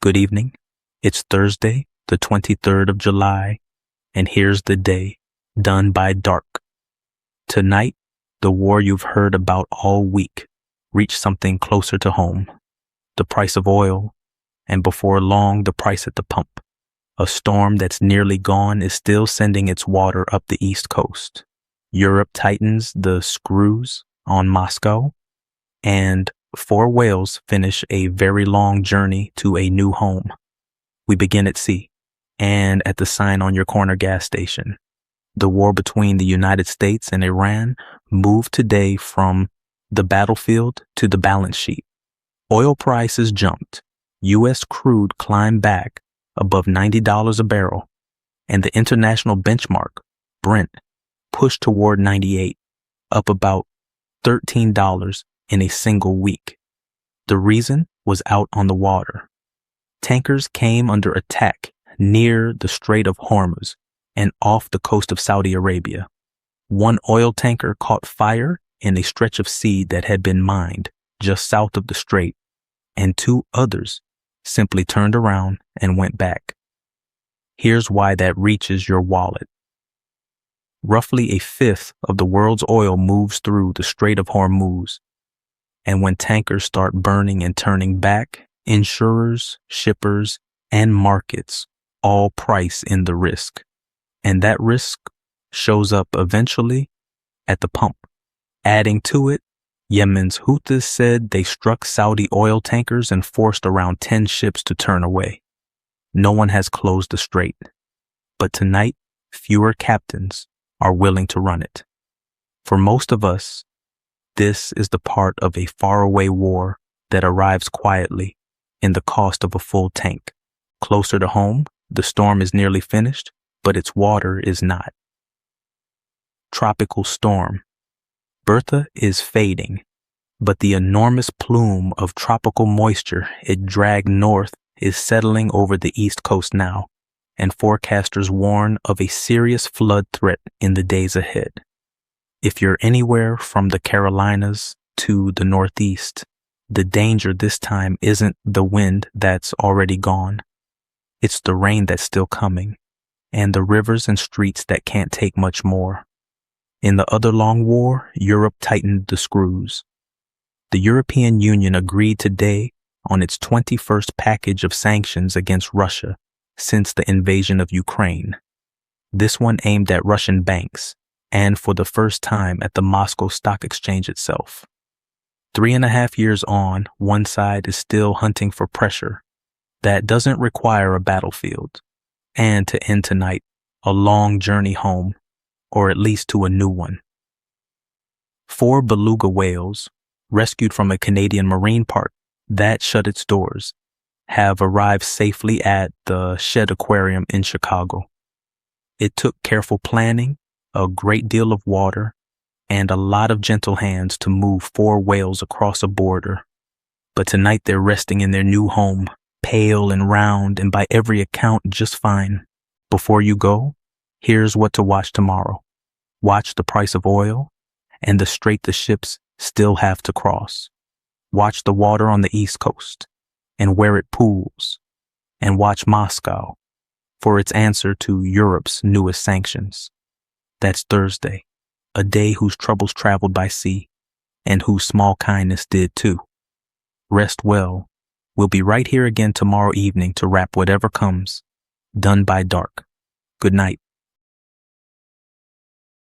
Good evening. It's Thursday, the 23rd of July, and here's the day, done by dark. Tonight, the war you've heard about all week reached something closer to home. The price of oil, and before long, the price at the pump. A storm that's nearly gone is still sending its water up the East Coast. Europe tightens the screws on Moscow, and 4 whales finish a very long journey to a new home. We begin at sea, and at the sign on your corner gas station. The war between the United States and Iran moved today from the battlefield to the balance sheet. Oil prices jumped. U.S. crude climbed back above $90 a barrel, and the international benchmark, Brent, pushed toward 98, up about $13 in a single week. The reason was out on the water. Tankers came under attack near the Strait of Hormuz and off the coast of Saudi Arabia. One oil tanker caught fire in a stretch of sea that had been mined just south of the strait, and 2 others simply turned around and went back. Here's why that reaches your wallet. Roughly a fifth of the world's oil moves through the Strait of Hormuz. And when tankers start burning and turning back, insurers, shippers, and markets all price in the risk. And that risk shows up eventually at the pump. Adding to it, Yemen's Houthis said they struck Saudi oil tankers and forced around 10 ships to turn away. No one has closed the strait. But tonight, fewer captains are willing to run it. For most of us, this is the part of a faraway war that arrives quietly in the cost of a full tank. Closer to home, the storm is nearly finished, but its water is not. Tropical storm. Bertha is fading, but the enormous plume of tropical moisture it dragged north is settling over the East Coast now, and forecasters warn of a serious flood threat in the days ahead. If you're anywhere from the Carolinas to the Northeast, the danger this time isn't the wind that's already gone. It's the rain that's still coming, and the rivers and streets that can't take much more. In the other long war, Europe tightened the screws. The European Union agreed today on its 21st package of sanctions against Russia since the invasion of Ukraine. This one aimed at Russian banks, and for the first time at the Moscow Stock Exchange itself. 3.5 years on, one side is still hunting for pressure that doesn't require a battlefield, and to end tonight, a long journey home, or at least to a new one. 4 beluga whales, rescued from a Canadian marine park that shut its doors, have arrived safely at the Shed Aquarium in Chicago. It took careful planning, a great deal of water, and a lot of gentle hands to move 4 whales across a border. But tonight they're resting in their new home, pale and round and by every account just fine. Before you go, here's what to watch tomorrow. Watch the price of oil and the strait the ships still have to cross. Watch the water on the East Coast and where it pools. And watch Moscow for its answer to Europe's newest sanctions. That's Thursday, a day whose troubles traveled by sea and whose small kindness did too. Rest well. We'll be right here again tomorrow evening to wrap whatever comes, done by dark. Good night.